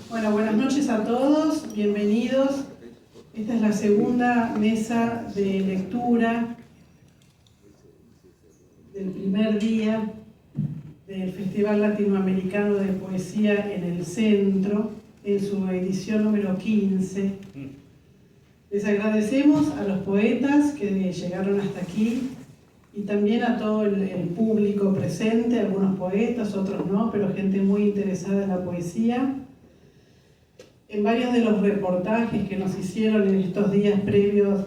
Bueno, buenas noches a todos, bienvenidos. Esta es la segunda mesa de lectura del primer día del Festival Latinoamericano de Poesía en el Centro, en su edición número 15. Les agradecemos a los poetas que llegaron hasta aquí y también a todo el público presente, algunos poetas, otros no, pero gente muy interesada en la poesía. En varios de los reportajes que nos hicieron en estos días previos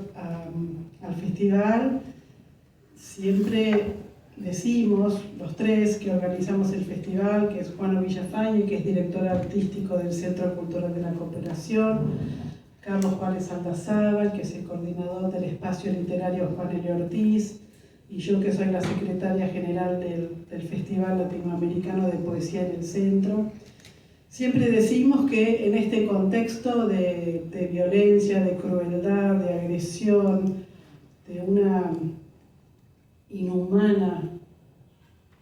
al festival, siempre decimos, los tres que organizamos el festival, que es Juan Villafañe, que es director artístico del Centro Cultural de la Cooperación, Carlos Juárez Aldazábal, que es el coordinador del espacio literario Juan L. Ortiz, y yo que soy la secretaria general del Festival Latinoamericano de Poesía en el Centro. Siempre decimos que en este contexto de violencia, de crueldad, de agresión, de una inhumana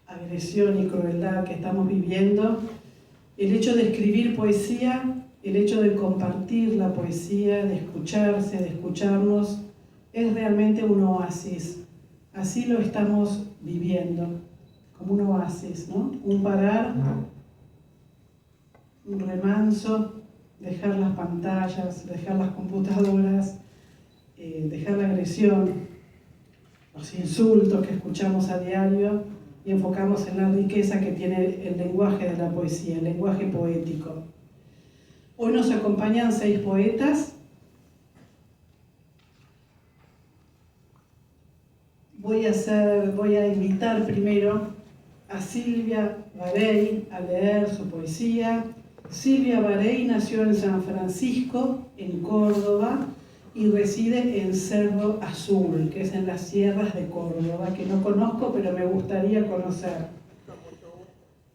agresión y crueldad que estamos viviendo, el hecho de escribir poesía, el hecho de compartir la poesía, de escucharse, de escucharnos, es realmente un oasis. Así lo estamos viviendo, como un oasis, ¿no? Un parar, un remanso, dejar las pantallas, dejar las computadoras, dejar la agresión, los insultos que escuchamos a diario y enfocarnos en la riqueza que tiene el lenguaje de la poesía, el lenguaje poético. Hoy nos acompañan 6 poetas. Voy a invitar primero a Silvia Varey a leer su poesía. Silvia Varey nació en San Francisco, en Córdoba, y reside en Cerro Azul, que es en las sierras de Córdoba, que no conozco, pero me gustaría conocer.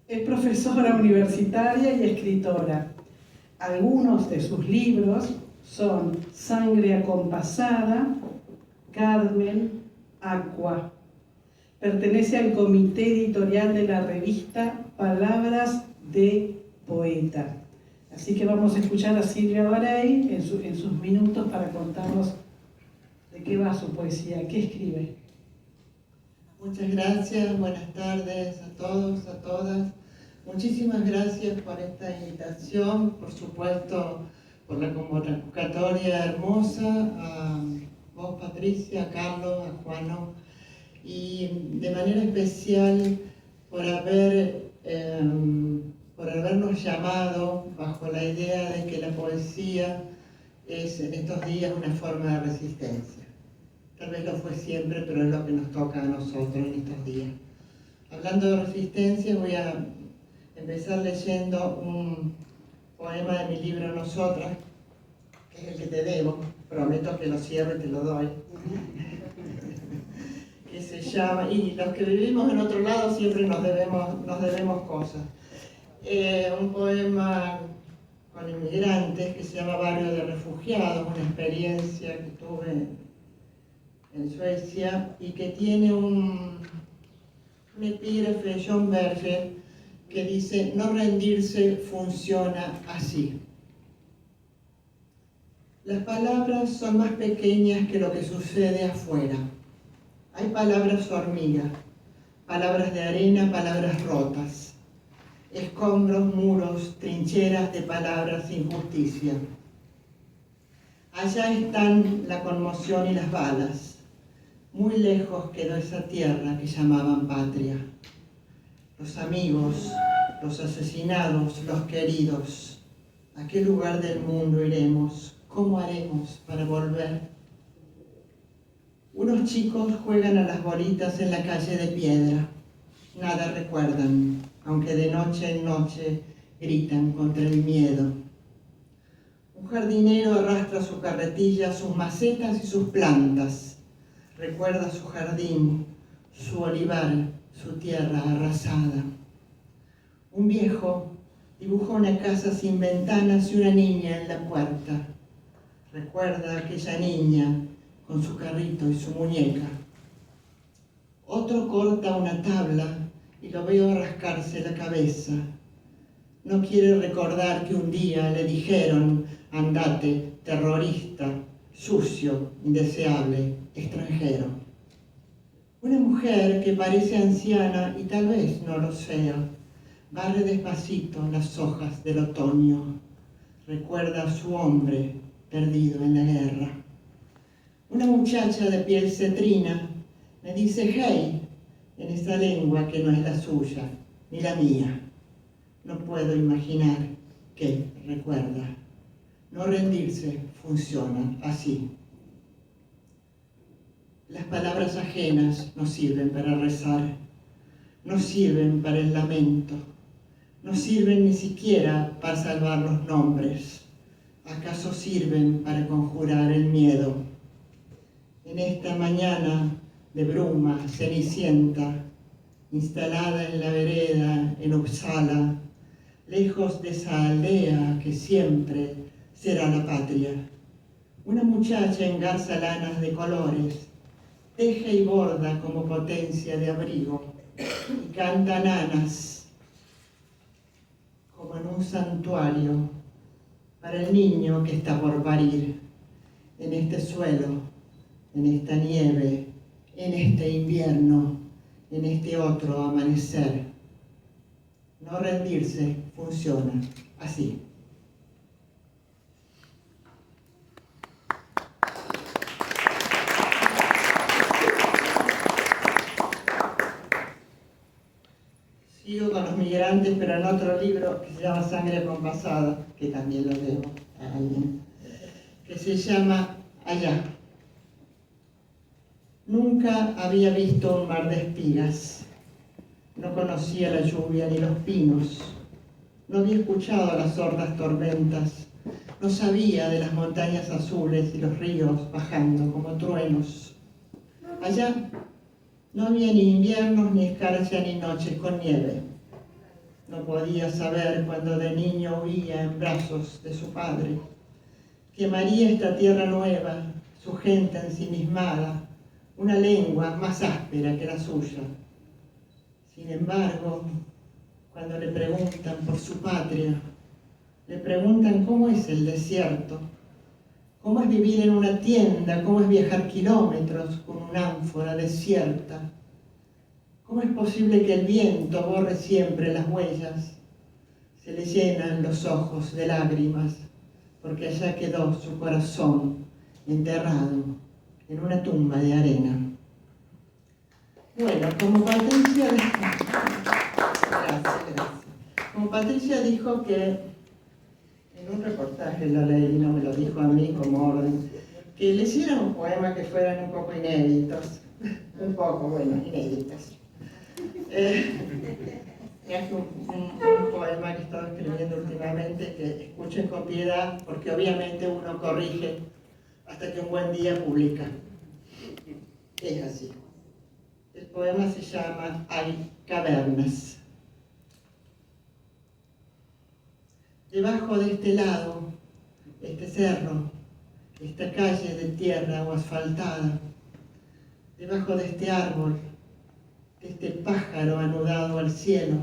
Es profesora universitaria y escritora. Algunos de sus libros son Sangre acompasada, Carmen, Aqua. Pertenece al comité editorial de la revista Palabras de Poeta. Así que vamos a escuchar a Silvia Varey en sus minutos para contarnos de qué va su poesía, qué escribe. Muchas gracias, buenas tardes a todos, a todas. Muchísimas gracias por esta invitación, por supuesto por la convocatoria hermosa, a vos Patricia, a Carlos, a Juano, y de manera especial por habernos llamado bajo la idea de que la poesía es en estos días una forma de resistencia. Tal vez lo fue siempre, pero es lo que nos toca a nosotros en estos días. Hablando de resistencia, voy a empezar leyendo un poema de mi libro Nosotras, que es el que te debo, prometo que lo cierro y te lo doy, que se llama, y los que vivimos en otro lado siempre nos debemos cosas. Un poema con inmigrantes que se llama Barrio de Refugiados, una experiencia que tuve en Suecia y que tiene un epígrafe de John Berger que dice: no rendirse funciona así. Las palabras son más pequeñas que lo que sucede afuera. Hay palabras hormiga, palabras de arena, palabras rotas, escombros, muros, trincheras de palabras sin justicia. Allá están la conmoción y las balas. Muy lejos quedó esa tierra que llamaban patria. Los amigos, los asesinados, los queridos. ¿A qué lugar del mundo iremos? ¿Cómo haremos para volver? Unos chicos juegan a las bolitas en la calle de piedra. Nada recuerdan, aunque de noche en noche gritan contra el miedo. Un jardinero arrastra su carretilla, sus macetas y sus plantas. Recuerda su jardín, su olivar, su tierra arrasada. Un viejo dibuja una casa sin ventanas y una niña en la puerta. Recuerda a aquella niña con su carrito y su muñeca. Otro corta una tabla y lo veo rascarse la cabeza. No quiere recordar que un día le dijeron: andate, terrorista, sucio, indeseable, extranjero. Una mujer que parece anciana y tal vez no lo sea, barre despacito las hojas del otoño. Recuerda a su hombre perdido en la guerra. Una muchacha de piel cetrina me dice hey en esta lengua que no es la suya ni la mía. No puedo imaginar qué recuerda. No rendirse funciona así. Las palabras ajenas no sirven para rezar, no sirven para el lamento, no sirven ni siquiera para salvar los nombres. ¿Acaso sirven para conjurar el miedo? En esta mañana de bruma cenicienta, instalada en la vereda en Uppsala, lejos de esa aldea que siempre será la patria, una muchacha engarza lanas de colores, teje y borda como potencia de abrigo y canta nanas como en un santuario para el niño que está por parir, en este suelo, en esta nieve, en este invierno, en este otro amanecer. No rendirse funciona así. Sigo con los migrantes, pero en otro libro que se llama Sangre Acompasada, que también lo debo a alguien, que se llama Allá. Nunca había visto un mar de espigas. No conocía la lluvia ni los pinos. No había escuchado las sordas tormentas. No sabía de las montañas azules y los ríos bajando como truenos. Allá no había ni inviernos, ni escarcha, ni noches con nieve. No podía saber cuando de niño huía en brazos de su padre. Quemaría esta tierra nueva, su gente ensimismada, una lengua más áspera que la suya. Sin embargo, cuando le preguntan por su patria, le preguntan cómo es el desierto, cómo es vivir en una tienda, cómo es viajar kilómetros con una ánfora desierta, cómo es posible que el viento borre siempre las huellas. Se le llenan los ojos de lágrimas, porque allá quedó su corazón enterrado en una tumba de arena. Bueno, como Patricia Como Patricia dijo que, en un reportaje lo leí, no me lo dijo a mí como orden, que le hicieran un poema que fueran un poco inéditos, inéditos. Es un poema que he estado escribiendo últimamente, que escuchen con piedad, porque obviamente uno corrige hasta que un buen día publica. Es así. El poema se llama Hay cavernas. Debajo de este lado, este cerro, esta calle de tierra o asfaltada, debajo de este árbol, de este pájaro anudado al cielo,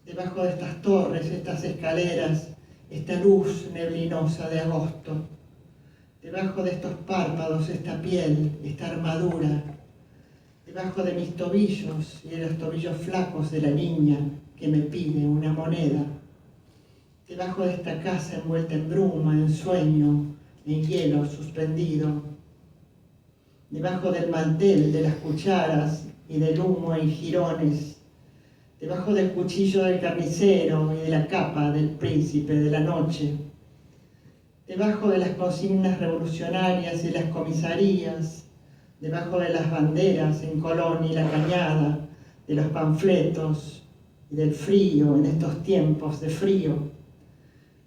debajo de estas torres, estas escaleras, esta luz neblinosa de agosto, debajo de estos párpados, esta piel, esta armadura, debajo de mis tobillos y de los tobillos flacos de la niña que me pide una moneda, debajo de esta casa envuelta en bruma, en sueño, en hielo suspendido, debajo del mantel de las cucharas y del humo en jirones, debajo del cuchillo del carnicero y de la capa del príncipe de la noche, debajo de las consignas revolucionarias y las comisarías, debajo de las banderas en Colón y La Cañada, de los panfletos y del frío en estos tiempos de frío,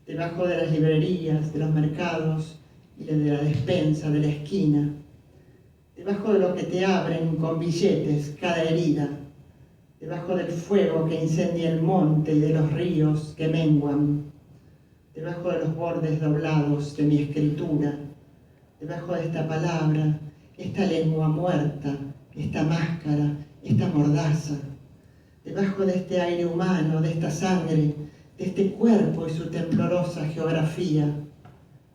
debajo de las librerías, de los mercados y de la despensa de la esquina, debajo de lo que te abren con billetes cada herida, debajo del fuego que incendia el monte y de los ríos que menguan, debajo de los bordes doblados de mi escritura, debajo de esta palabra, esta lengua muerta, esta máscara, esta mordaza, debajo de este aire humano, de esta sangre, de este cuerpo y su temblorosa geografía.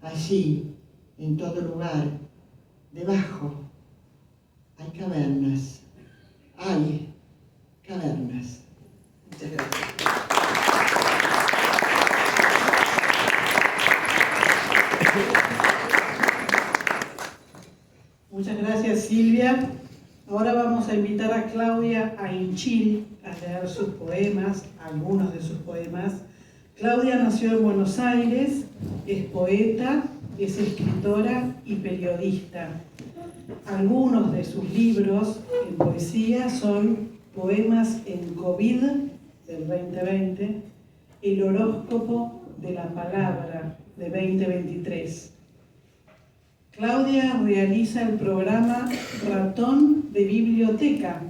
Allí, en todo lugar, debajo, hay cavernas. Hay cavernas. Muchas gracias. Muchas gracias, Silvia. Ahora vamos a invitar a Claudia Ainchil a leer sus poemas, algunos de sus poemas. Claudia nació en Buenos Aires, es poeta, es escritora y periodista. Algunos de sus libros en poesía son Poemas en COVID del 2020, El horóscopo de la palabra de 2023. Claudia realiza el programa Ratón de Biblioteca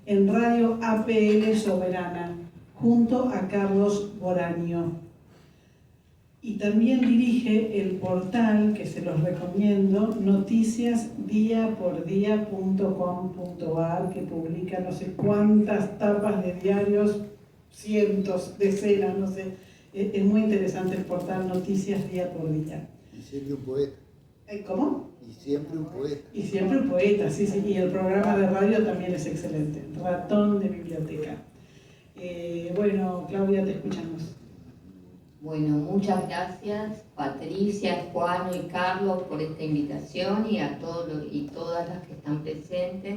en Radio APL Soberana, junto a Carlos Boraño. Y también dirige el portal, que se los recomiendo, noticiasdiapordía.com.ar, que publica no sé cuántas tapas de diarios, cientos, decenas, no sé. Es muy interesante el portal Noticias Día por Día. Y siempre un poeta. ¿Cómo? Y siempre un poeta. Y siempre un poeta, sí, sí. Y el programa de radio también es excelente. Ratón de Biblioteca. Bueno, Claudia, te escuchamos. Bueno, muchas gracias Patricia, Juan y Carlos por esta invitación y a todos y todas las que están presentes.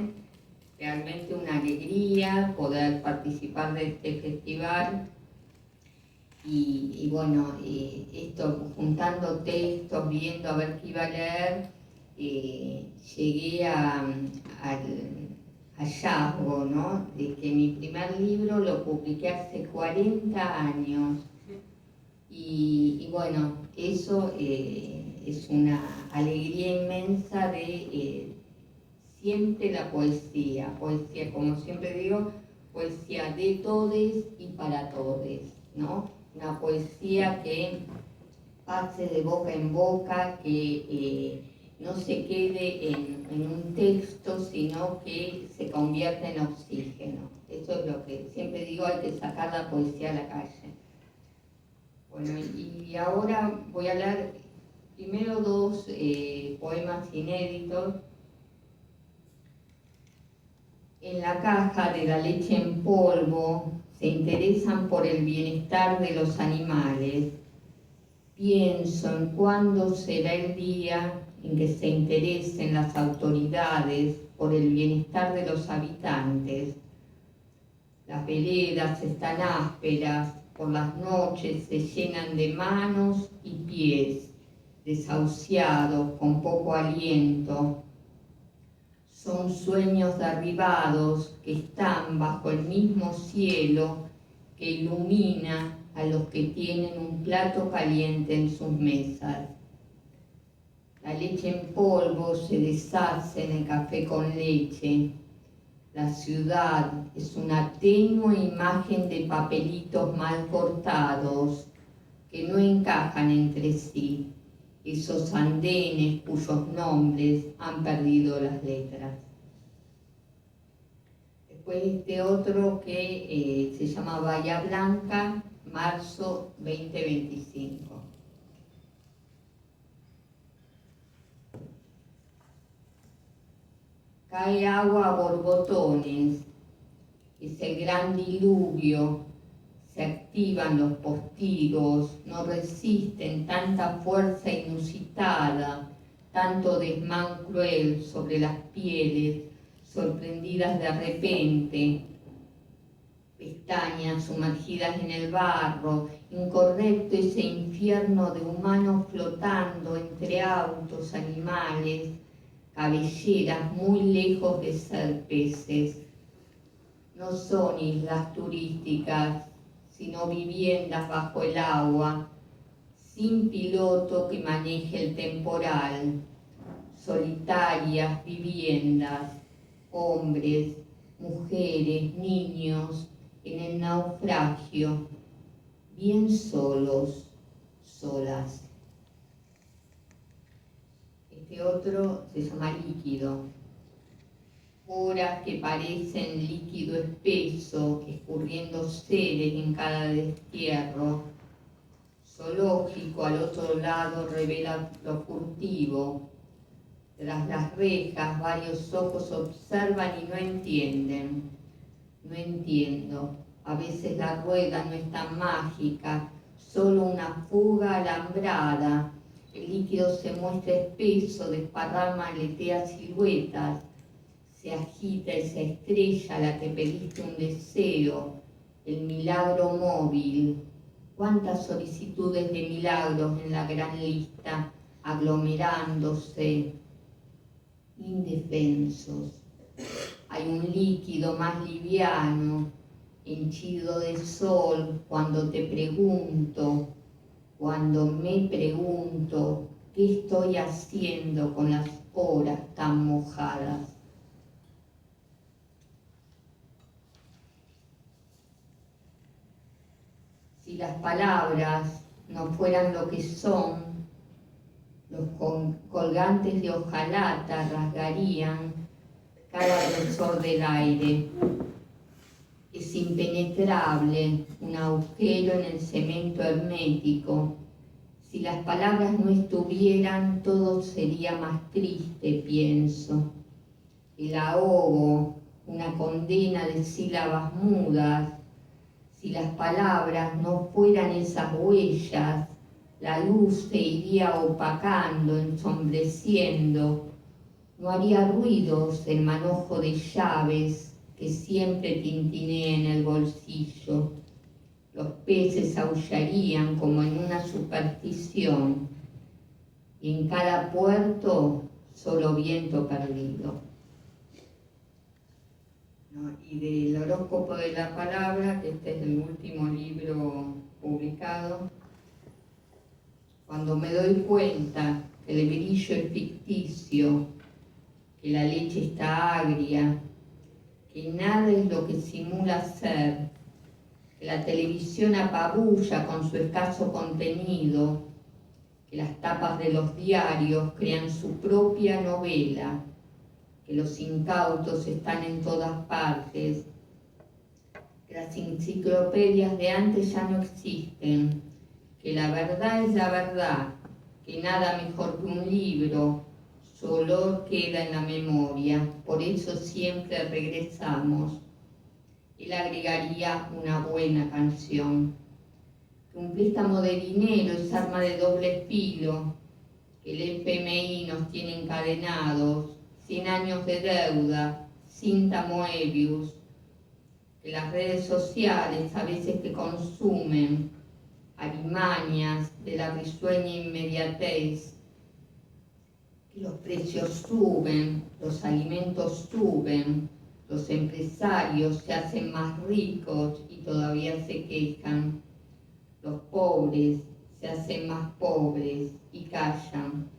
Realmente una alegría poder participar de este festival y bueno, esto, juntando textos, viendo a ver qué iba a leer, llegué al hallazgo, ¿no?, de que mi primer libro lo publiqué hace 40 años. Y bueno, eso es una alegría inmensa de siempre la poesía, como siempre digo, poesía de todos y para todos, ¿no? Una poesía que pase de boca en boca, que no se quede en un texto, sino que se convierta en oxígeno. Eso es lo que siempre digo, hay que sacar la poesía a la calle. Bueno, y ahora voy a leer primero dos poemas inéditos. En la caja de la leche en polvo se interesan por el bienestar de los animales. Pienso en cuándo será el día en que se interesen las autoridades por el bienestar de los habitantes. Las veredas están ásperas, por las noches se llenan de manos y pies, desahuciados, con poco aliento. Son sueños derribados que están bajo el mismo cielo que ilumina a los que tienen un plato caliente en sus mesas. La leche en polvo se deshace en el café con leche. La ciudad es una tenue imagen de papelitos mal cortados que no encajan entre sí, esos andenes cuyos nombres han perdido las letras. Después este otro que se llama Bahía Blanca, marzo 2025. Cae agua a borbotones, es el gran diluvio, se activan los postigos, no resisten tanta fuerza inusitada, tanto desmán cruel sobre las pieles, sorprendidas de repente, pestañas sumergidas en el barro, incorrecto ese infierno de humanos flotando entre autos, animales, cabelleras muy lejos de ser peces. No son islas turísticas, sino viviendas bajo el agua, sin piloto que maneje el temporal. Solitarias viviendas, hombres, mujeres, niños, en el naufragio, bien solos, solas. Este otro se llama Líquido. Horas que parecen líquido espeso, escurriendo seres en cada destierro. Zoológico al otro lado revela lo furtivo. Tras las rejas varios ojos observan y no entienden. No entiendo. A veces la rueda no es tan mágica, solo una fuga alambrada. El líquido se muestra espeso, desparrama, aletea siluetas. Se agita esa estrella a la que pediste un deseo, el milagro móvil. Cuántas solicitudes de milagros en la gran lista, aglomerándose, indefensos. Hay un líquido más liviano, henchido de sol, cuando me pregunto, ¿qué estoy haciendo con las horas tan mojadas? Si las palabras no fueran lo que son, los colgantes de hojalata rasgarían cada grosor del aire. Es impenetrable, un agujero en el cemento hermético. Si las palabras no estuvieran, todo sería más triste, pienso. El ahogo, una condena de sílabas mudas. Si las palabras no fueran esas huellas, la luz se iría opacando, ensombreciendo. No haría ruidos el manojo de llaves que siempre tintinea en el bolsillo. Los peces aullarían como en una superstición. Y en cada puerto, solo viento perdido. Y del horóscopo de la palabra, que este es el último libro publicado, cuando me doy cuenta que el brillo es ficticio, que la leche está agria, que nada es lo que simula ser, que la televisión apabulla con su escaso contenido, que las tapas de los diarios crean su propia novela, que los incautos están en todas partes, que las enciclopedias de antes ya no existen, que la verdad es la verdad, que nada mejor que un libro, su olor queda en la memoria, por eso siempre regresamos. Él agregaría una buena canción, que un préstamo de dinero es arma de doble filo, que el FMI nos tiene encadenados, 100 años de deuda, cinta Moebius, que las redes sociales a veces te consumen, alimañas de la risueña inmediatez, que los precios suben, los alimentos suben, los empresarios se hacen más ricos y todavía se quejan, los pobres se hacen más pobres y callan.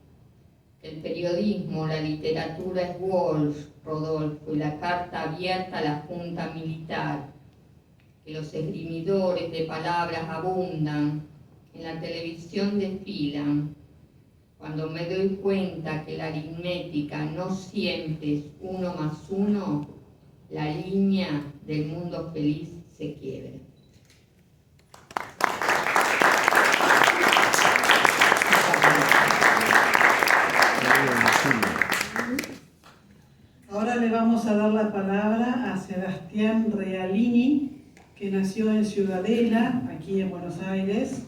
El periodismo, la literatura es Walsh, Rodolfo, y la carta abierta a la junta militar, que los esgrimidores de palabras abundan, en la televisión desfilan. Cuando me doy cuenta que la aritmética no siempre es 1 más 1, la línea del mundo feliz se quiebra. Ahora le vamos a dar la palabra a Sebastián Realini, que nació en Ciudadela, aquí en Buenos Aires.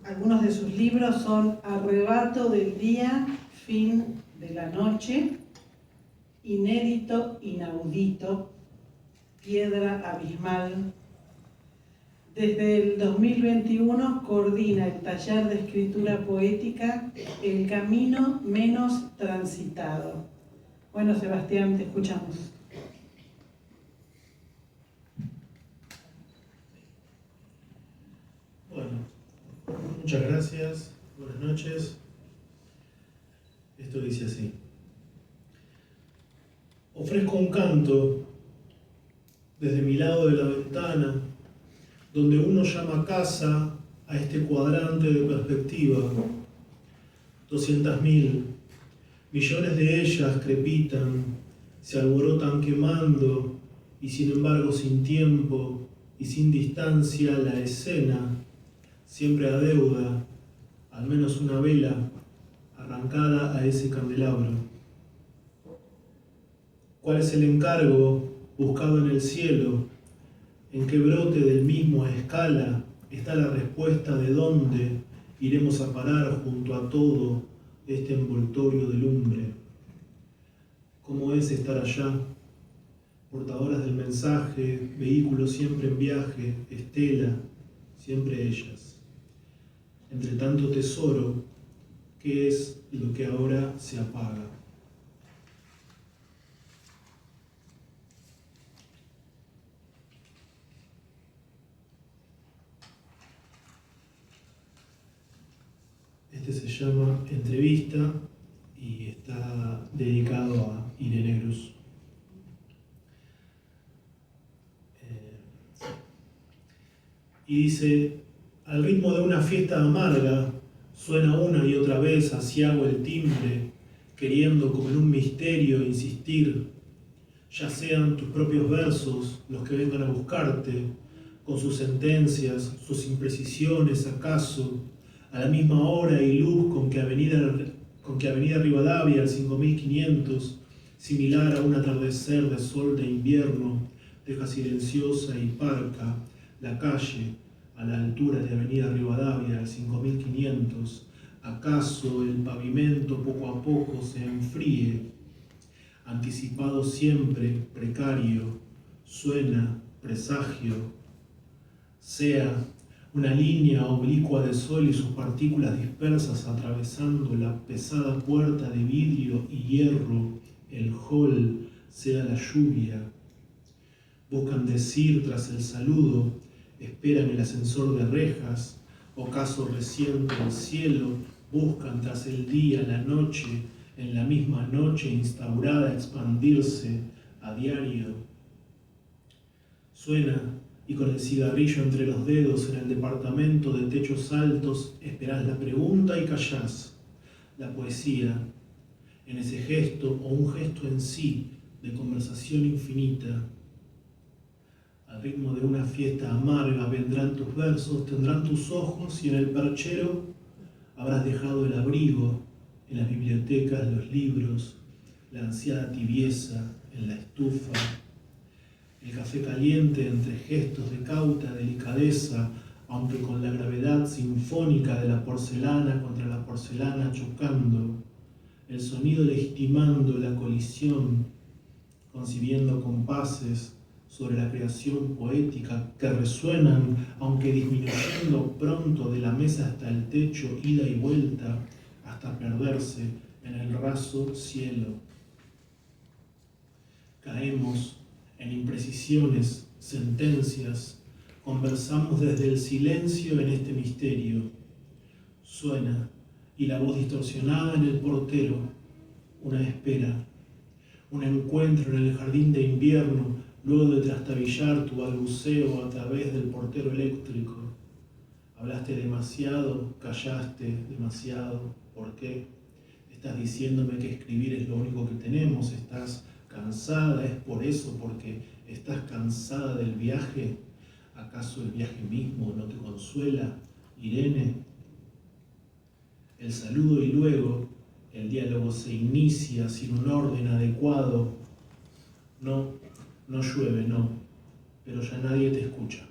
Algunos de sus libros son Arrebato del día, Fin de la noche, Inédito, Inaudito, Piedra abismal. Desde el 2021 coordina el taller de escritura poética El camino menos transitado. Bueno, Sebastián, te escuchamos. Bueno, muchas gracias, buenas noches. Esto dice así. Ofrezco un canto desde mi lado de la ventana, donde uno llama casa a este cuadrante de perspectiva. 200.000, millones de ellas crepitan, se alborotan quemando, y sin embargo sin tiempo y sin distancia la escena siempre adeuda al menos una vela arrancada a ese candelabro. ¿Cuál es el encargo buscado en el cielo? ¿En qué brote del mismo a escala está la respuesta de dónde iremos a parar junto a todo este envoltorio de lumbre? ¿Cómo es estar allá? Portadoras del mensaje, vehículos siempre en viaje, estela, siempre ellas. Entre tanto tesoro, ¿qué es lo que ahora se apaga? Este se llama Entrevista y está dedicado a Irene Cruz. Y dice: al ritmo de una fiesta amarga, suena una y otra vez aciago el timbre, queriendo como en un misterio insistir, ya sean tus propios versos los que vengan a buscarte, con sus sentencias, sus imprecisiones acaso, a la misma hora y luz con que Avenida Rivadavia al 5500, similar a un atardecer de sol de invierno, deja silenciosa y parca la calle a la altura de Avenida Rivadavia al 5500, acaso el pavimento poco a poco se enfríe, anticipado siempre, precario, suena, presagio, sea una línea oblicua de sol y sus partículas dispersas atravesando la pesada puerta de vidrio y hierro, el hall, sea la lluvia. Buscan decir tras el saludo, esperan el ascensor de rejas, ocaso reciente el cielo, buscan tras el día la noche, en la misma noche instaurada expandirse a diario. Suena, y con el cigarrillo entre los dedos en el departamento de techos altos, esperás la pregunta y callás. La poesía, en ese gesto o un gesto en sí de conversación infinita. Al ritmo de una fiesta amarga vendrán tus versos, tendrán tus ojos y en el perchero habrás dejado el abrigo, en las bibliotecas los libros, la ansiada tibieza en la estufa, el café caliente entre gestos de cauta delicadeza, aunque con la gravedad sinfónica de la porcelana contra la porcelana chocando, el sonido legitimando la colisión, concibiendo compases sobre la creación poética que resuenan, aunque disminuyendo pronto de la mesa hasta el techo, ida y vuelta, hasta perderse en el raso cielo. Caemos en imprecisiones, sentencias, conversamos desde el silencio en este misterio. Suena, y la voz distorsionada en el portero, una espera, un encuentro en el jardín de invierno, luego de trastabillar tu balbuceo a través del portero eléctrico. Hablaste demasiado, callaste demasiado, ¿por qué? Estás diciéndome que escribir es lo único que tenemos, estás cansada, es por eso, porque estás cansada del viaje. ¿Acaso el viaje mismo no te consuela, Irene? El saludo y luego el diálogo se inicia sin un orden adecuado. No llueve, no, pero ya nadie te escucha.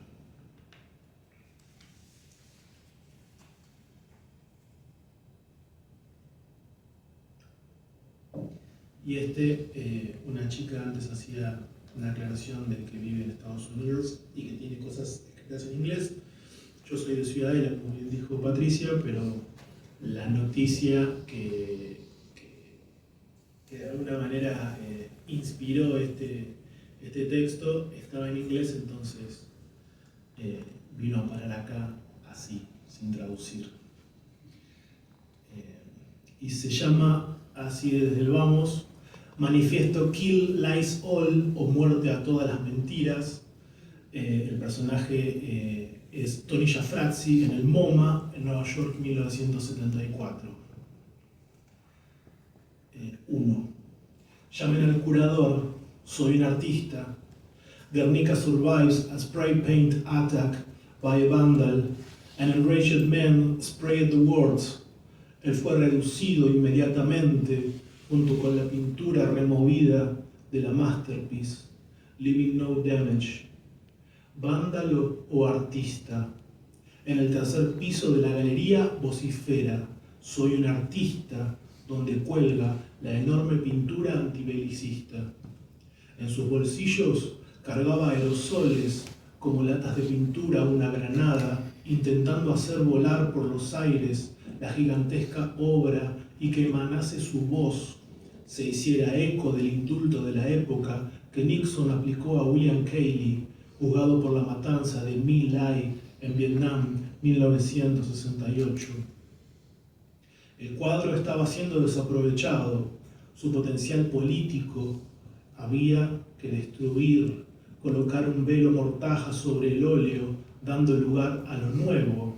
Y una chica antes hacía una aclaración de que vive en Estados Unidos y que tiene cosas escritas en inglés. Yo soy de Ciudadela, como bien dijo Patricia, pero la noticia que de alguna manera inspiró este texto estaba en inglés, entonces vino a parar acá así, sin traducir. Y se llama, así desde el vamos, Manifiesto Kill Lies All, o Muerte a todas las mentiras. El personaje es Tony Jafrazzi en el MoMA, en Nueva York, 1974. 1. Llamen al curador, soy un artista. Guernica survives a spray paint attack by a vandal. An enraged man sprayed the words. Él fue reducido inmediatamente junto con la pintura removida de la masterpiece, leaving no damage. Vándalo o artista. En el tercer piso de la galería vocifera, soy un artista, donde cuelga la enorme pintura antibelicista. En sus bolsillos cargaba aerosoles como latas de pintura una granada, intentando hacer volar por los aires la gigantesca obra y que emanase su voz, se hiciera eco del indulto de la época que Nixon aplicó a William Cayley, juzgado por la matanza de My Lai en Vietnam, 1968. El cuadro estaba siendo desaprovechado, su potencial político había que destruir, colocar un velo mortaja sobre el óleo, dando lugar a lo nuevo,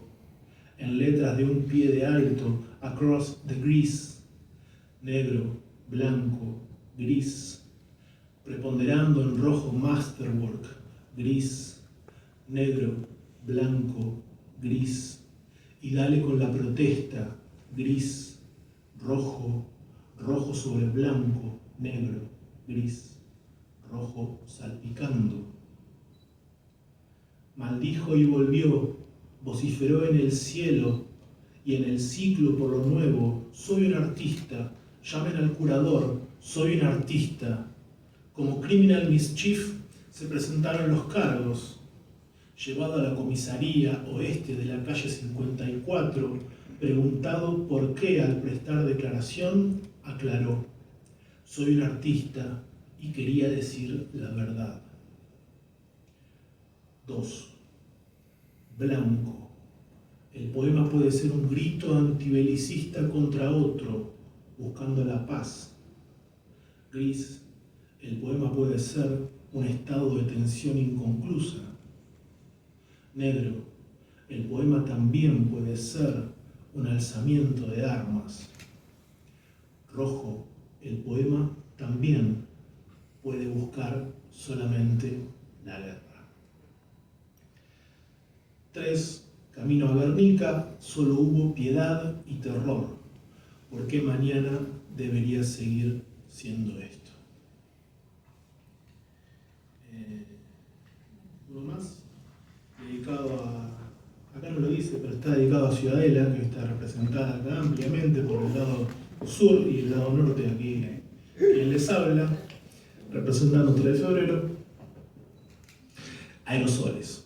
en letras de un pie de alto, across the grease, negro, blanco, gris, preponderando en rojo masterwork, gris, negro, blanco, gris, y dale con la protesta, gris, rojo, rojo sobre blanco, negro, gris, rojo salpicando. Maldijo y volvió, vociferó en el cielo y en el ciclo por lo nuevo, soy un artista, llamen al curador, soy un artista. Como criminal mischief se presentaron los cargos. Llevado a la comisaría oeste de la calle 54, preguntado por qué al prestar declaración, aclaró, soy un artista y quería decir la verdad. 2. Blanco. El poema puede ser un grito antibelicista contra otro, buscando la paz. Gris. El poema puede ser un estado de tensión inconclusa. Negro. El poema también puede ser un alzamiento de armas. Rojo. El poema también puede buscar solamente la guerra. 3. Camino a Guernica, solo hubo piedad y terror. ¿Por qué mañana debería seguir siendo esto? Uno más, dedicado a, acá no lo dice, pero está dedicado a Ciudadela, que está representada acá ampliamente por el lado sur y el lado norte, aquí quien les habla, representando 3 de febrero. Aerosoles.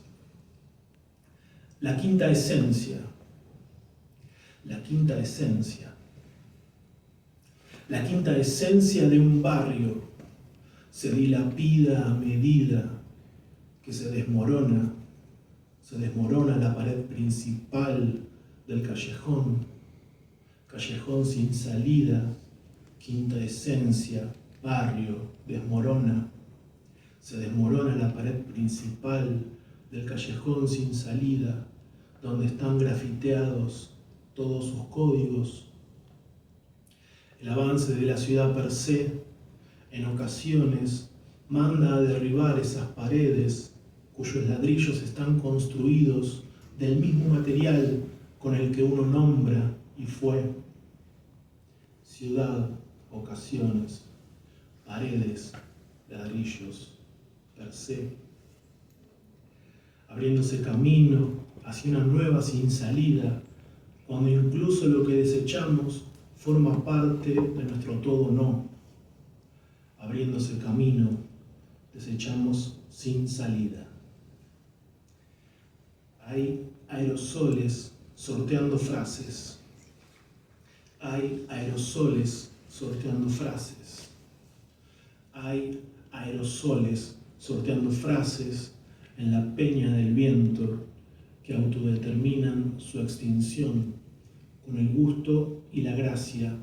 La quinta esencia. La quinta esencia. La quinta esencia de un barrio se dilapida a medida que se desmorona la pared principal del callejón, callejón sin salida, quinta esencia, barrio, se desmorona la pared principal del callejón sin salida, donde están grafiteados todos sus códigos. El avance de la ciudad per se, en ocasiones, manda a derribar esas paredes cuyos ladrillos están construidos del mismo material con el que uno nombra y fue. Ciudad, ocasiones, paredes, ladrillos, per se. Abriéndose camino hacia una nueva sin salida, cuando incluso lo que desechamos forma parte de nuestro todo no. Abriéndose camino, desechamos sin salida. Hay aerosoles sorteando frases. Hay aerosoles sorteando frases. Hay aerosoles sorteando frases en la peña del viento que autodeterminan su extinción con el gusto y la gracia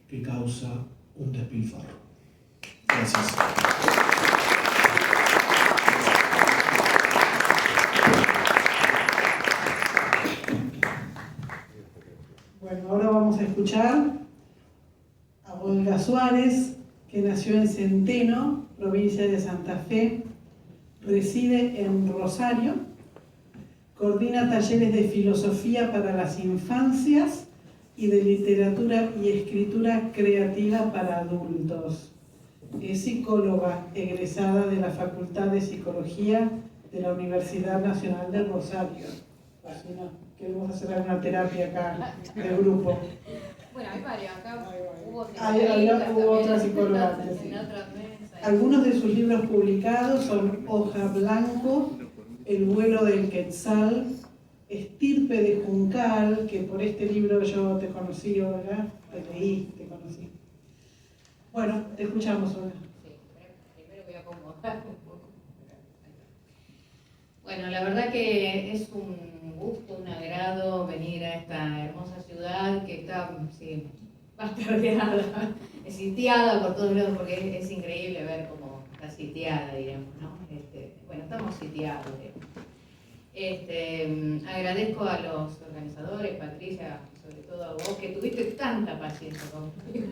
que causa un despilfarro. Gracias. Bueno, ahora vamos a escuchar a Olga Suárez, que que nació en Centeno, provincia de Santa Fe, reside en Rosario, coordina talleres de filosofía para las infancias y de literatura y escritura creativa para adultos. Es psicóloga egresada de la Facultad de Psicología de la Universidad Nacional del Rosario. Así no, queremos hacer alguna terapia acá de grupo. Bueno, hay varios. Acá hubo Hubo otra psicóloga antes, sí. en otras mesas. Algunos de sus libros publicados son Hoja Blanco, El vuelo del Quetzal, Estirpe de Juncal, que por este libro yo te conocí, Olga, te leí, te conocí. Bueno, te escuchamos, Olga. Sí, primero voy a acomodar un poco. Bueno, la verdad que es un gusto, un agrado venir a esta hermosa ciudad que está bastardeada, sitiada por todos lados, porque es increíble ver cómo está sitiada, digamos, ¿no? Bueno, estamos sitiados, agradezco a los organizadores, Patricia, sobre todo a vos, que tuviste tanta paciencia conmigo.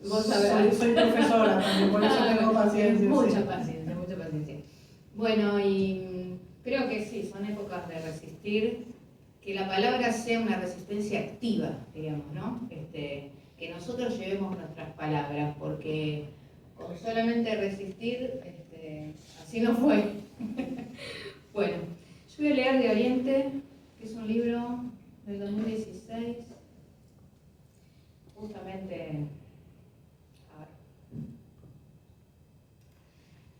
Vos sabés. Soy profesora también, por eso tengo paciencia. Mucha Sí. paciencia, mucha paciencia. Bueno, y creo que sí, son épocas de resistir, que la palabra sea una resistencia activa, digamos, ¿no? Que nosotros llevemos nuestras palabras, porque con solamente resistir, así no fue. Bueno, yo voy a leer de Oriente, que es un libro del 2016, justamente, a ver.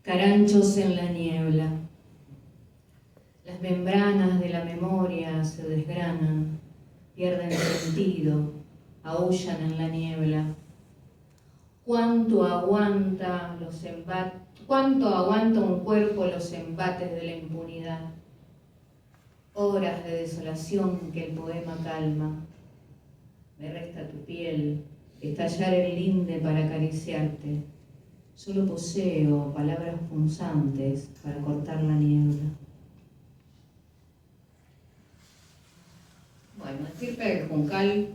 Caranchos en la niebla. Las membranas de la memoria se desgranan, pierden sentido, aúllan en la niebla. ¿Cuánto aguanta un cuerpo los embates de la impunidad? Horas de desolación que el poema calma. Me resta tu piel, estallar el linde para acariciarte. Solo poseo palabras punzantes para cortar la niebla. Bueno, Estirpe de Juncal,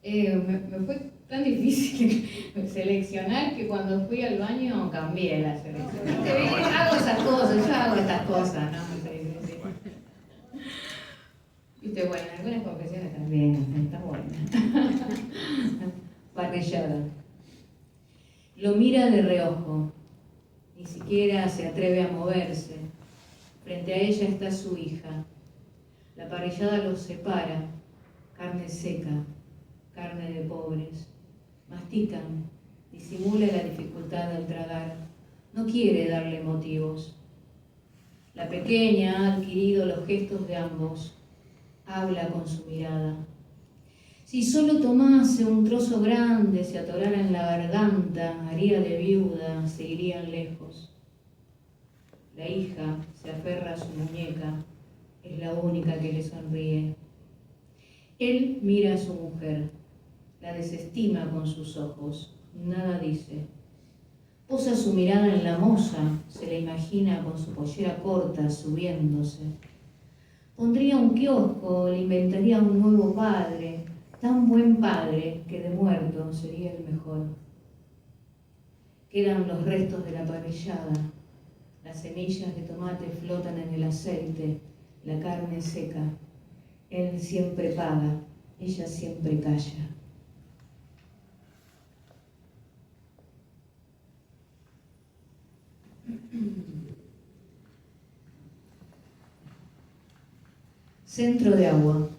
me fue tan difícil seleccionar que cuando fui al baño cambié la selección. Hago esas cosas, yo hago estas cosas, ¿no? Sí. Viste, bueno, algunas confesiones también, está buena. Parrillada. Lo mira de reojo, ni siquiera se atreve a moverse. Frente a ella está su hija. La parrillada los separa, carne seca, carne de pobres. Mastican, disimula la dificultad al tragar. No quiere darle motivos. La pequeña ha adquirido los gestos de ambos. Habla con su mirada. Si solo tomase un trozo grande, se atorara en la garganta, haría de viuda, se irían lejos. La hija se aferra a su muñeca, es la única que le sonríe. Él mira a su mujer, la desestima con sus ojos, nada dice. Posa su mirada en la moza, se la imagina con su pollera corta subiéndose. Pondría un kiosco, le inventaría un nuevo padre, tan buen padre que de muerto sería el mejor. Quedan los restos de la parrillada, las semillas de tomate flotan en el aceite, la carne seca. Él siempre paga, ella siempre calla. Centro de agua.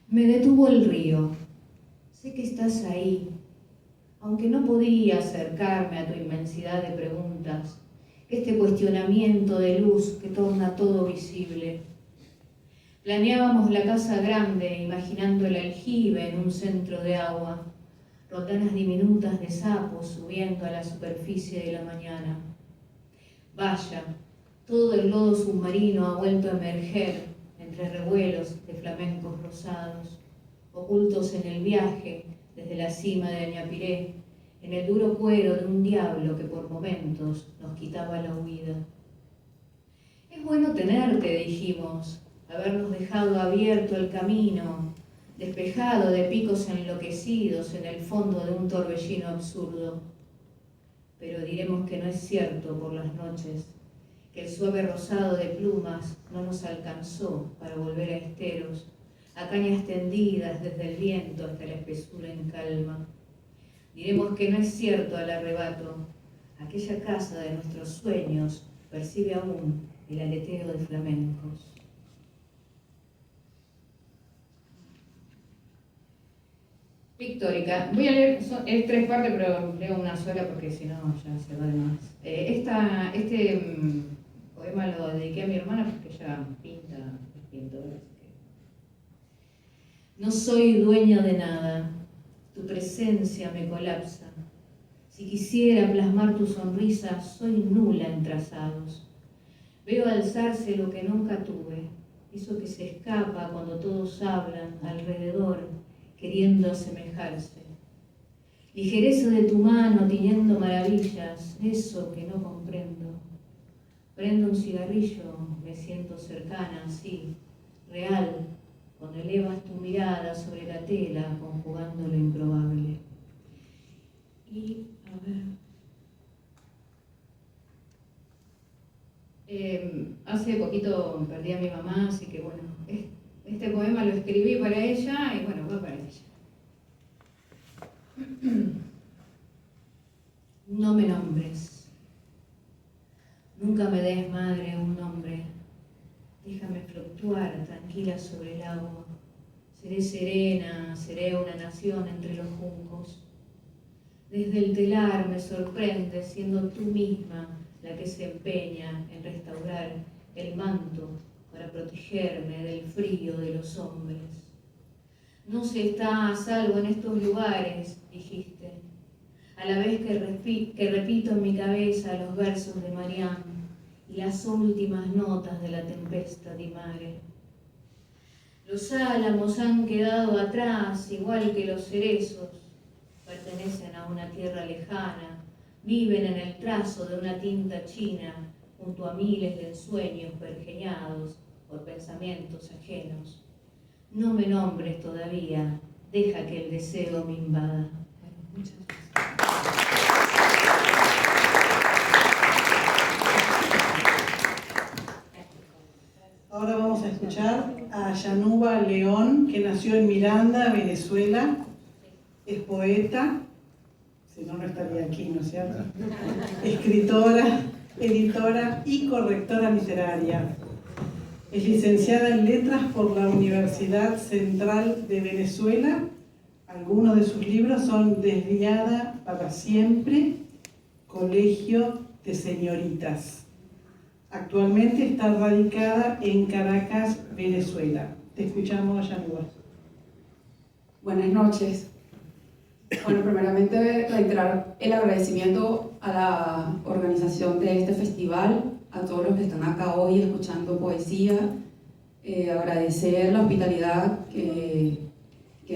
Me detuvo el río. Sé que estás ahí, aunque no podía acercarme a tu inmensidad de preguntas, este cuestionamiento de luz que torna todo visible. Planeábamos la casa grande, imaginando el aljibe en un centro de agua, rotanas diminutas de sapos subiendo a la superficie de la mañana. Vaya, todo el lodo submarino ha vuelto a emerger entre revuelos de flamencos rosados, ocultos en el viaje desde la cima de Añapiré, en el duro cuero de un diablo que por momentos nos quitaba la huida. Es bueno tenerte, dijimos, habernos dejado abierto el camino, despejado de picos enloquecidos en el fondo de un torbellino absurdo. Pero diremos que no es cierto por las noches, que el suave rosado de plumas no nos alcanzó para volver a esteros, a cañas tendidas desde el viento hasta la espesura en calma. Diremos que no es cierto al arrebato, aquella casa de nuestros sueños percibe aún el aleteo de flamencos. Pictórica. Voy a leer, es 3 partes, pero leo una sola porque si no ya se va de más. Este poema lo dediqué a mi hermana porque ella pinta, es pintora. Así que... No soy dueño de nada, tu presencia me colapsa. Si quisiera plasmar tu sonrisa, soy nula en trazados. Veo alzarse lo que nunca tuve, eso que se escapa cuando todos hablan alrededor, queriendo asemejarse. Ligereza de tu mano tiñendo maravillas, eso que no comprendo. Prendo un cigarrillo, me siento cercana, sí, real, cuando elevas tu mirada sobre la tela, conjugando lo improbable. Y, a ver... hace poquito perdí a mi mamá, así que bueno, este poema lo escribí para ella y bueno, va para ella. No me nombres. Nunca me des, madre, un nombre. Déjame fluctuar tranquila sobre el agua. Seré serena, seré una nación entre los juncos. Desde el telar me sorprende siendo tú misma la que se empeña en restaurar el manto para protegerme del frío de los hombres. No se está a salvo en estos lugares, dijiste, a la vez que repito en mi cabeza los versos de Marianne y las últimas notas de la tempesta di mare. Los álamos han quedado atrás, igual que los cerezos, pertenecen a una tierra lejana, viven en el trazo de una tinta china, junto a miles de ensueños pergeñados por pensamientos ajenos. No me nombres todavía, deja que el deseo me invada. Bueno, muchas gracias. Ahora vamos a escuchar a Yanuba León, que nació en Miranda, Venezuela. Es poeta, si no, no estaría aquí, ¿no es cierto? Escritora, editora y correctora literaria. Es licenciada en Letras por la Universidad Central de Venezuela. Algunos de sus libros son Desviada para siempre, Colegio de Señoritas. Actualmente está radicada en Caracas, Venezuela. Te escuchamos, Yanuba. Buenas noches. Bueno, primeramente reiterar el agradecimiento a la organización de este festival, a todos los que están acá hoy escuchando poesía, agradecer la hospitalidad que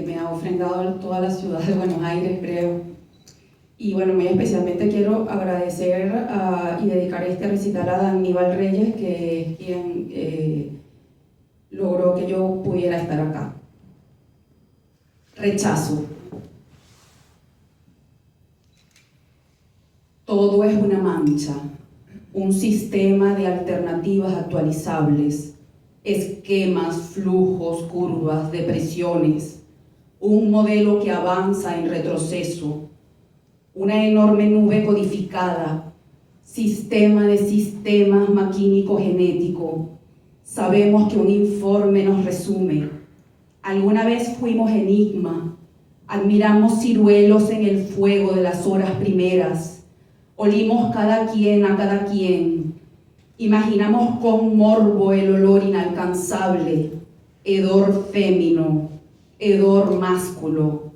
me ha ofrendado toda la ciudad de Buenos Aires, creo. Y bueno, muy especialmente quiero agradecer y dedicar este recital a Aníbal Reyes, que es quien logró que yo pudiera estar acá. Rechazo. Todo es una mancha, un sistema de alternativas actualizables, esquemas, flujos, curvas, depresiones, un modelo que avanza en retroceso, una enorme nube codificada, sistema de sistemas maquínico-genético. Sabemos que un informe nos resume. Alguna vez fuimos enigma, admiramos ciruelos en el fuego de las horas primeras, olimos cada quien a cada quien, imaginamos con morbo el olor inalcanzable, hedor fémino, hedor másculo.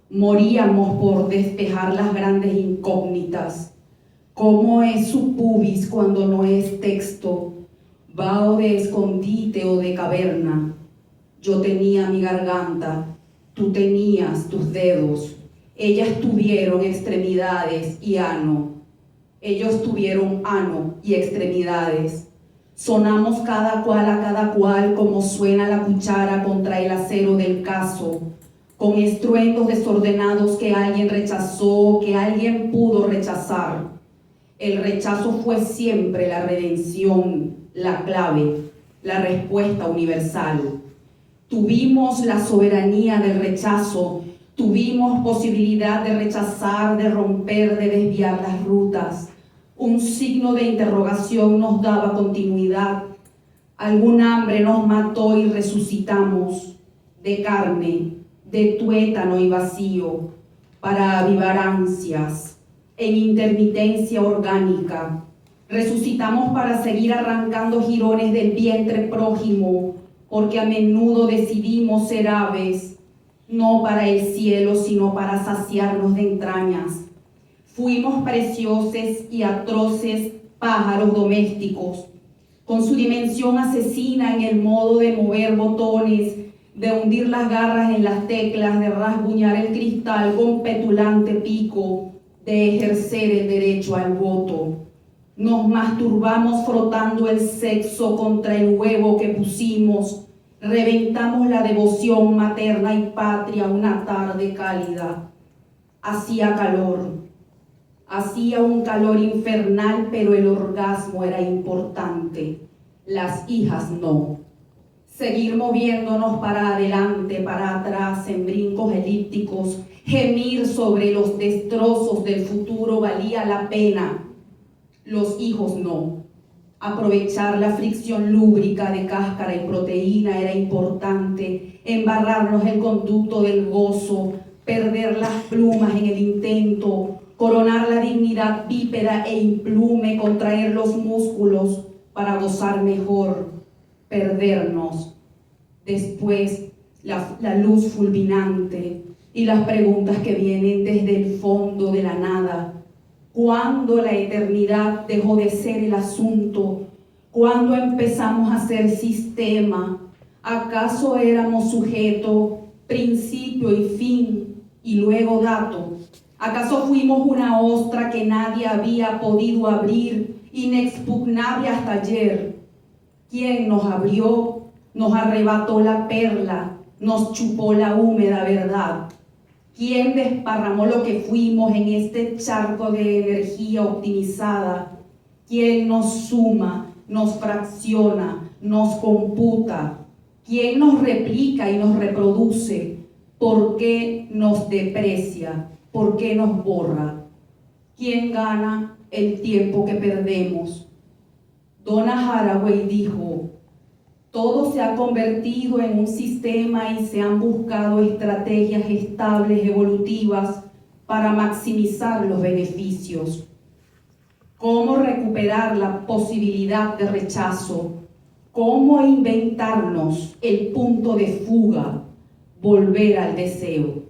Moríamos por despejar las grandes incógnitas. ¿Cómo es su pubis cuando no es texto? ¿Vaho de escondite o de caverna? Yo tenía mi garganta, tú tenías tus dedos. Ellas tuvieron extremidades y ano. Ellos tuvieron ano y extremidades. Sonamos cada cual a cada cual como suena la cuchara contra el acero del caso, con estruendos desordenados que alguien rechazó, que alguien pudo rechazar. El rechazo fue siempre la redención, la clave, la respuesta universal. Tuvimos la soberanía del rechazo, tuvimos posibilidad de rechazar, de romper, de desviar las rutas. Un signo de interrogación nos daba continuidad. Algún hambre nos mató y resucitamos de carne, de tuétano y vacío, para avivar ansias en intermitencia orgánica. Resucitamos para seguir arrancando jirones del vientre prójimo, porque a menudo decidimos ser aves, no para el cielo, sino para saciarnos de entrañas. Fuimos preciosos y atroces pájaros domésticos, con su dimensión asesina en el modo de mover botones, de hundir las garras en las teclas, de rasguñar el cristal con petulante pico, de ejercer el derecho al voto. Nos masturbamos frotando el sexo contra el huevo que pusimos, reventamos la devoción materna y patria una tarde cálida. Hacía calor. Hacía un calor infernal, pero el orgasmo era importante. Las hijas no. Seguir moviéndonos para adelante, para atrás, en brincos elípticos, gemir sobre los destrozos del futuro valía la pena. Los hijos no. Aprovechar la fricción lúbrica de cáscara y proteína era importante. Embarrarnos el conducto del gozo, perder las plumas en el intento, coronar la dignidad bípeda e implume, contraer los músculos para gozar mejor, perdernos. Después, la luz fulminante y las preguntas que vienen desde el fondo de la nada. ¿Cuándo la eternidad dejó de ser el asunto? ¿Cuándo empezamos a ser sistema? ¿Acaso éramos sujeto, principio y fin, y luego dato? ¿Acaso fuimos una ostra que nadie había podido abrir, inexpugnable hasta ayer? ¿Quién nos abrió? Nos arrebató la perla, nos chupó la húmeda verdad. ¿Quién desparramó lo que fuimos en este charco de energía optimizada? ¿Quién nos suma, nos fracciona, nos computa? ¿Quién nos replica y nos reproduce? ¿Por qué nos deprecia? ¿Por qué nos borra? ¿Quién gana el tiempo que perdemos? Donna Haraway dijo: todo se ha convertido en un sistema y se han buscado estrategias estables, evolutivas, para maximizar los beneficios. ¿Cómo recuperar la posibilidad de rechazo? ¿Cómo inventarnos el punto de fuga? Volver al deseo.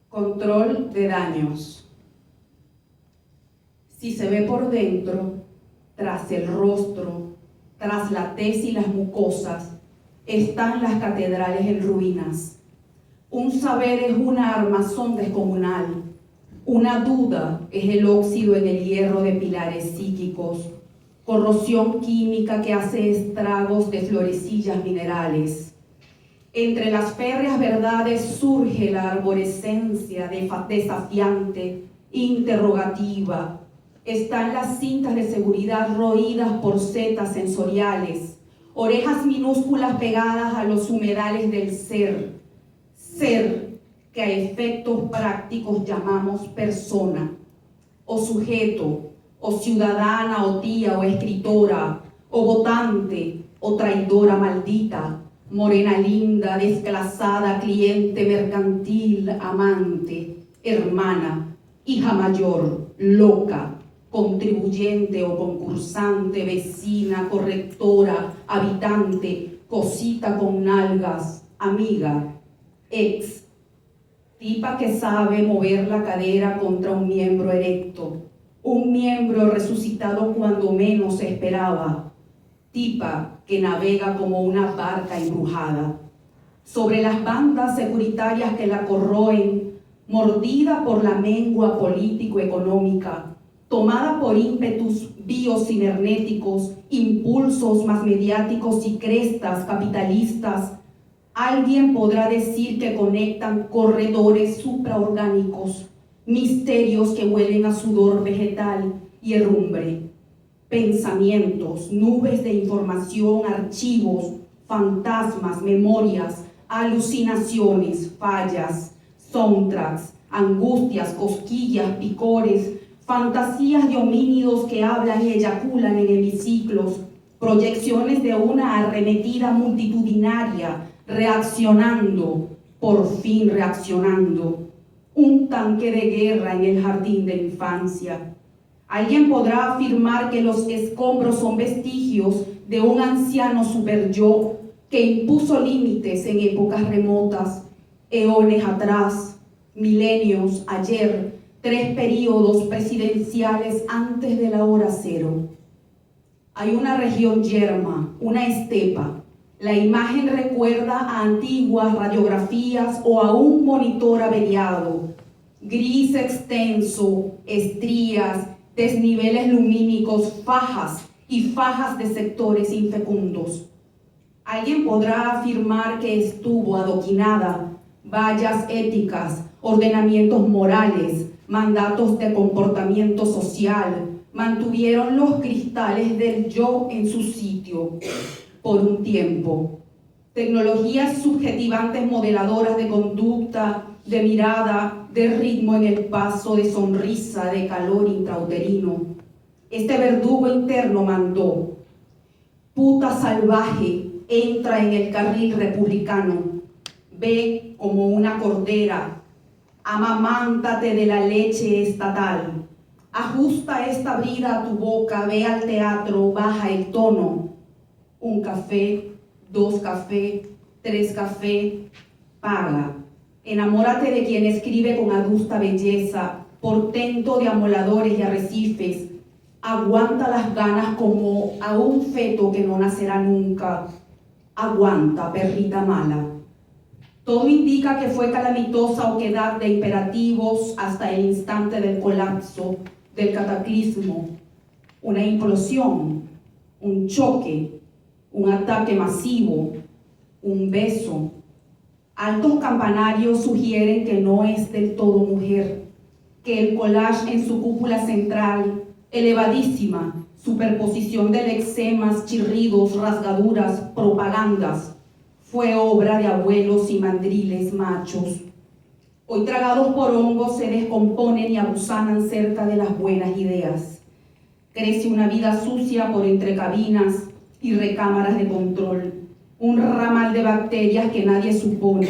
Control de daños. Si se ve por dentro, tras el rostro, tras la tez y las mucosas, están las catedrales en ruinas. Un saber es una armazón descomunal. Una duda es el óxido en el hierro de pilares psíquicos. Corrosión química que hace estragos de florecillas minerales. Entre las férreas verdades surge la arborescencia desafiante, interrogativa. Están las cintas de seguridad roídas por setas sensoriales, orejas minúsculas pegadas a los humedales del ser. Ser que a efectos prácticos llamamos persona, o sujeto, o ciudadana, o tía, o escritora, o votante, o traidora maldita, morena linda, desclasada, cliente mercantil, amante, hermana, hija mayor, loca, contribuyente o concursante, vecina, correctora, habitante, cosita con nalgas, amiga, ex, tipa que sabe mover la cadera contra un miembro erecto, un miembro resucitado cuando menos se esperaba, tipa que navega como una barca embrujada. sobre las bandas securitarias que la corroen, mordida por la mengua político-económica, tomada por ímpetus biocibernéticos, impulsos más mediáticos y crestas capitalistas, alguien podrá decir que conectan corredores supraorgánicos, misterios que huelen a sudor vegetal y herrumbre, pensamientos, nubes de información, archivos, fantasmas, memorias, alucinaciones, fallas, soundtracks, angustias, cosquillas, picores, fantasías de homínidos que hablan y eyaculan en hemiciclos, proyecciones de una arremetida multitudinaria, reaccionando, por fin reaccionando, un tanque de guerra en el jardín de infancia. Alguien podrá afirmar que los escombros son vestigios de un anciano superyo que impuso límites en épocas remotas, eones atrás, milenios ayer, 3 períodos presidenciales antes de la hora cero. Hay una región yerma, una estepa. La imagen recuerda a antiguas radiografías o a un monitor averiado. Gris extenso, estrías, desniveles lumínicos, fajas y fajas de sectores infecundos. Alguien podrá afirmar que estuvo adoquinada, vallas éticas, ordenamientos morales, mandatos de comportamiento social, mantuvieron los cristales del yo en su sitio por un tiempo. Tecnologías subjetivantes modeladoras de conducta, de mirada, de ritmo en el paso, de sonrisa, de calor intrauterino. Este verdugo interno mandó: puta salvaje, entra en el carril republicano, ve como una cordera, amamántate de la leche estatal, ajusta esta brida a tu boca, ve al teatro, baja el tono, 1 café, 2 café, 3 café, paga. Enamórate de quien escribe con adusta belleza, portento de amoladores y arrecifes, aguanta las ganas como a un feto que no nacerá nunca, aguanta, perrita mala. Todo indica que fue calamitosa oquedad de imperativos hasta el instante del colapso, del cataclismo, una implosión, un choque, un ataque masivo, un beso. Altos campanarios sugieren que no es del todo mujer, que el collage en su cúpula central, elevadísima, superposición de lexemas, chirridos, rasgaduras, propagandas, fue obra de abuelos y mandriles machos. Hoy tragados por hongos se descomponen y abusanan cerca de las buenas ideas. Crece una vida sucia por entre cabinas y recámaras de control, un ramal de bacterias que nadie supone.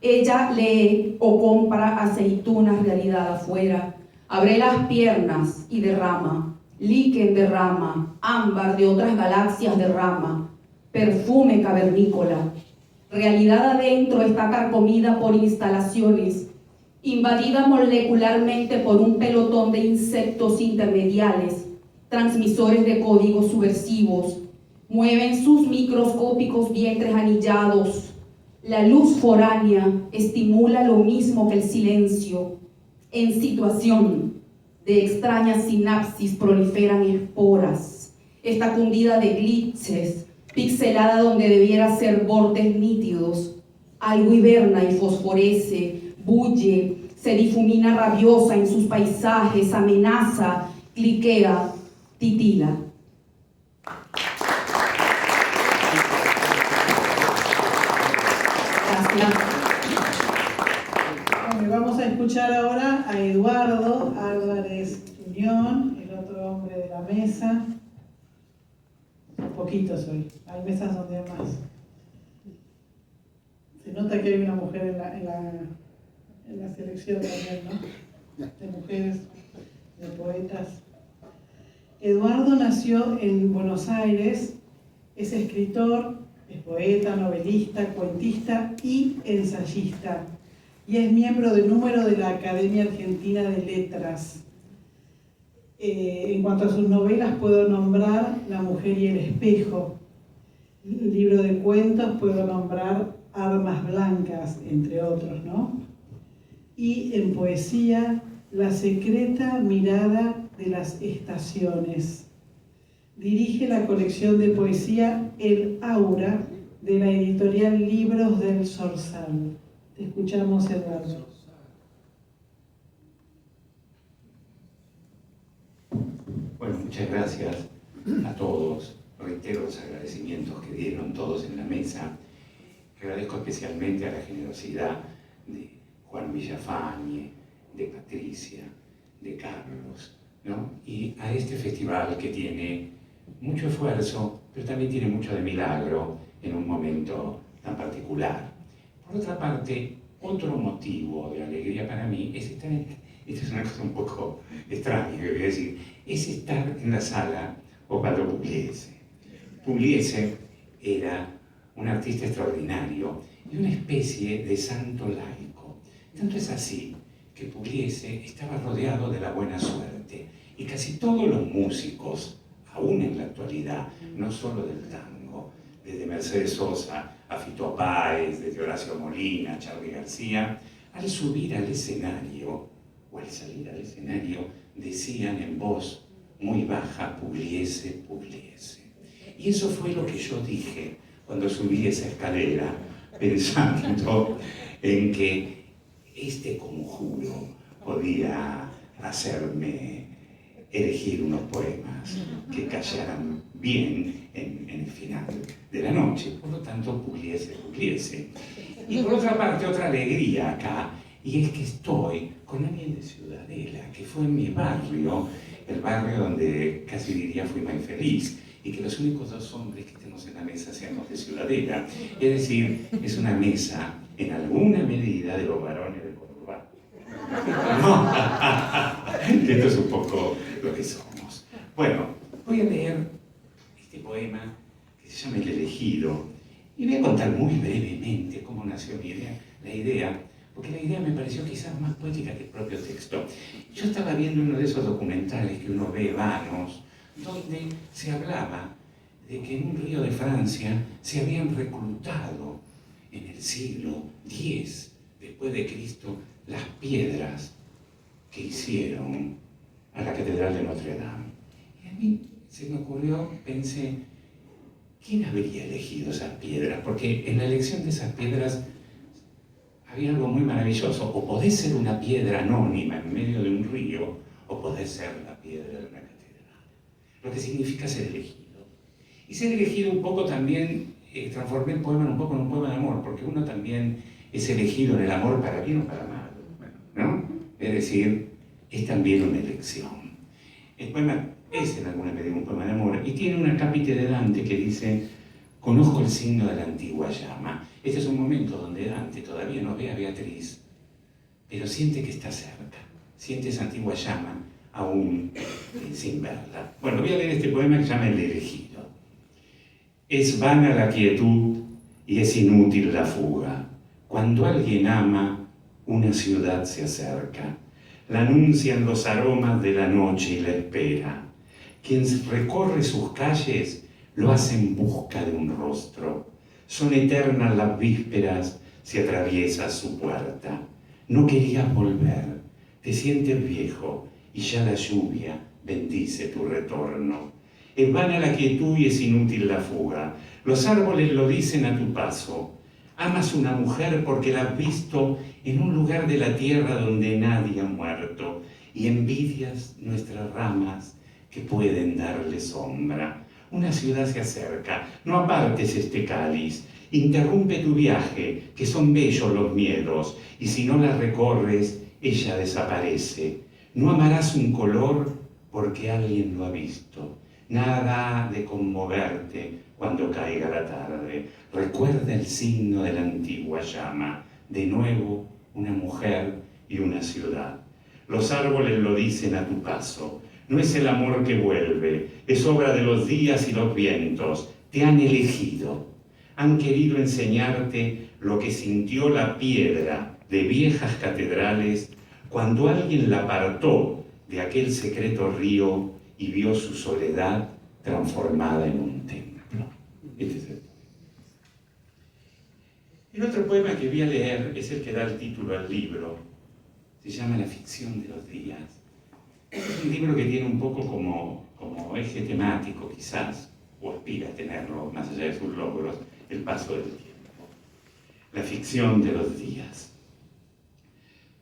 Ella lee o compra aceitunas realidad afuera, abre las piernas y derrama, líquen derrama, ámbar de otras galaxias derrama, perfume cavernícola. Realidad adentro está carcomida por instalaciones, invadida molecularmente por un pelotón de insectos intermediales, transmisores de códigos subversivos, mueven sus microscópicos vientres anillados. La luz foránea estimula lo mismo que el silencio. En situación de extrañas sinapsis proliferan esporas. Está cundida de glitches, pixelada donde debiera ser bordes nítidos. Algo hiberna y fosforece, bulle, se difumina rabiosa en sus paisajes, amenaza, cliquea, titila. Bueno, vamos a escuchar ahora a Eduardo Álvarez Unión, el otro hombre de la mesa. Poquitos hoy, hay mesas donde hay más. Se nota que hay una mujer en la selección también, ¿no? De mujeres, de poetas. Eduardo nació en Buenos Aires, es escritor, es poeta, novelista, cuentista y ensayista, y es miembro de número de la Academia Argentina de Letras. En cuanto a sus novelas puedo nombrar La mujer y el espejo. El libro de cuentos puedo nombrar Armas Blancas, entre otros, ¿no? Y en poesía, La secreta mirada de las estaciones. Dirige la colección de poesía El Aura de la editorial Libros del Zorzal. Te escuchamos, Eduardo. Bueno, muchas gracias a todos. Reitero los agradecimientos que dieron todos en la mesa. Agradezco especialmente a la generosidad de Juan Villafañe, de Patricia, de Carlos, ¿no? Y a este festival que tiene mucho esfuerzo, pero también tiene mucho de milagro en un momento tan particular. Por otra parte, otro motivo de alegría para mí es estar en... Esta es una cosa un poco extraña que voy a decir, es estar en la sala Osvaldo Pugliese. Pugliese era un artista extraordinario y una especie de santo laico. Tanto es así que Pugliese estaba rodeado de la buena suerte y casi todos los músicos, aún en la actualidad, no solo del tango, desde Mercedes Sosa a Fito Páez, desde Horacio Molina, Charly García, al subir al escenario o al salir al escenario decían en voz muy baja, Pugliese, Pugliese. Y eso fue lo que yo dije cuando subí esa escalera, pensando en que este conjuro podía hacerme elegir unos poemas que callaran bien en el final de la noche. Por lo tanto, Pugliese, Pugliese. Y por otra parte, otra alegría acá, y es que estoy con alguien de Ciudadela, que fue en mi barrio, el barrio donde casi diría fui más feliz, y que los únicos dos hombres que estemos en la mesa seamos de Ciudadela. Es decir, es una mesa, en alguna medida, de los varones de Córdoba. ¿No? Esto es un poco lo que somos. Bueno, voy a leer este poema que se llama El Elegido, y voy a contar muy brevemente cómo nació la idea, porque la idea me pareció quizás más poética que el propio texto. Yo estaba viendo uno de esos documentales que uno ve vanos, donde se hablaba de que en un río de Francia se habían reclutado en el siglo X después de Cristo las piedras que hicieron a la Catedral de Notre Dame. Y a mí se me ocurrió, pensé, ¿quién habría elegido esas piedras? Porque en la elección de esas piedras había algo muy maravilloso. O podés ser una piedra anónima en medio de un río, o podés ser la piedra de una catedral. Lo que significa ser elegido. Y ser elegido un poco también, transformé el poema un poco en un poema de amor, porque uno también es elegido en el amor para bien o para mal, ¿no? Es decir, es también una elección. El poema es en alguna medida un poema de amor, y tiene una cápite de Dante que dice: conozco el signo de la antigua llama. Este es un momento donde Dante todavía no ve a Beatriz, pero siente que está cerca, siente esa antigua llama aún sin verla. Bueno, voy a leer este poema que se llama El Elegido. Es vana la quietud y es inútil la fuga. Cuando alguien ama, una ciudad se acerca. La anuncian los aromas de la noche y la espera. Quien recorre sus calles lo hace en busca de un rostro. Son eternas las vísperas si atraviesas su puerta. No querías volver, te sientes viejo y ya la lluvia bendice tu retorno. Es vana la quietud y es inútil la fuga. Los árboles lo dicen a tu paso. Amas una mujer porque la has visto en un lugar de la tierra donde nadie ha muerto, y envidias nuestras ramas que pueden darle sombra. Una ciudad se acerca, no apartes este cáliz, interrumpe tu viaje, que son bellos los miedos, y si no la recorres, ella desaparece. No amarás un color porque alguien lo ha visto. Nada de conmoverte cuando caiga la tarde. Recuerda el signo de la antigua llama. De nuevo, una mujer y una ciudad. Los árboles lo dicen a tu paso. No es el amor que vuelve, es obra de los días y los vientos. Te han elegido. Han querido enseñarte lo que sintió la piedra de viejas catedrales cuando alguien la apartó de aquel secreto río y vio su soledad transformada en un templo. Este es el El otro poema que voy a leer es el que da el título al libro. Se llama La ficción de los días. Es un libro que tiene un poco como eje temático, quizás, o aspira a tenerlo, más allá de sus logros, el paso del tiempo. La ficción de los días.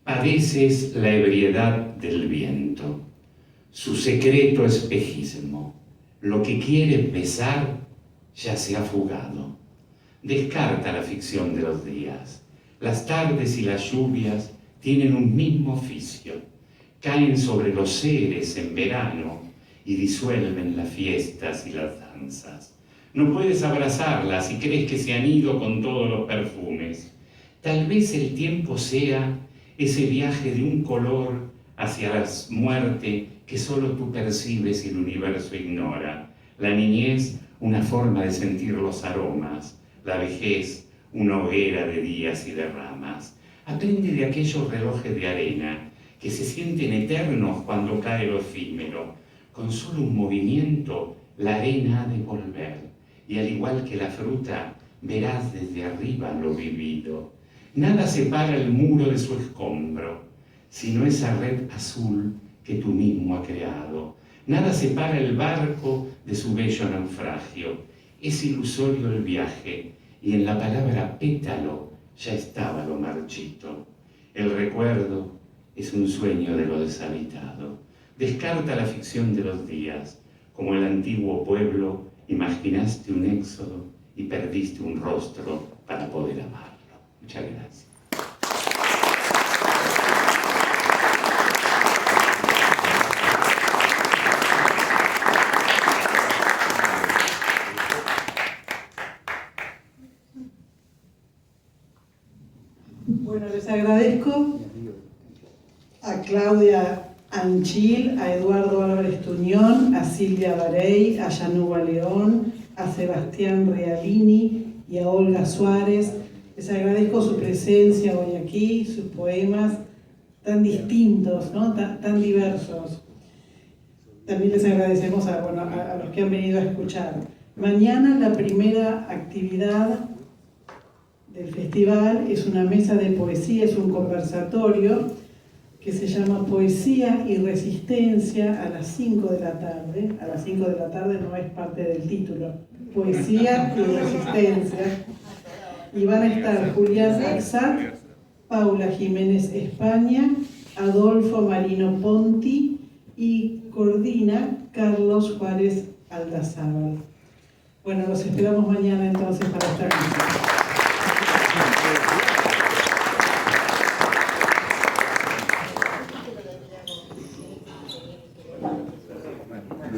Padeces la ebriedad del viento, su secreto espejismo. Lo que quieres besar ya se ha fugado. Descarta la ficción de los días. Las tardes y las lluvias tienen un mismo oficio. Caen sobre los seres en verano y disuelven las fiestas y las danzas. No puedes abrazarlas y crees que se han ido con todos los perfumes. Tal vez el tiempo sea ese viaje de un color hacia la muerte que solo tú percibes y el universo ignora. La niñez, una forma de sentir los aromas. La vejez, una hoguera de días y de ramas. Aprende de aquellos relojes de arena que se sienten eternos cuando cae lo efímero. Con solo un movimiento, la arena ha de volver. Y al igual que la fruta, verás desde arriba lo vivido. Nada separa el muro de su escombro, sino esa red azul que tú mismo has creado. Nada separa el barco de su bello naufragio. Es ilusorio el viaje, y en la palabra pétalo ya estaba lo marchito. El recuerdo es un sueño de lo deshabitado. Descarta la ficción de los días. Como el antiguo pueblo, imaginaste un éxodo y perdiste un rostro para poder amarlo. Muchas gracias. Bueno, les agradezco a Claudia Anchil, a Eduardo Álvarez Tuñón, a Silvia Barey, a Yanuba León, a Sebastián Realini y a Olga Suárez. Les agradezco su presencia hoy aquí, sus poemas tan distintos, ¿no? tan diversos. También les agradecemos a los que han venido a escuchar. Mañana la primera actividad del festival es una mesa de poesía, es un conversatorio que se llama Poesía y Resistencia a las 5 de la tarde. A las 5 de la tarde no es parte del título. Poesía y Resistencia. Y van a estar Julián Axat, Paula Jiménez España, Adolfo Marino Ponti y coordina Carlos Juárez Aldazábal. Bueno, los esperamos mañana entonces para esta mesa.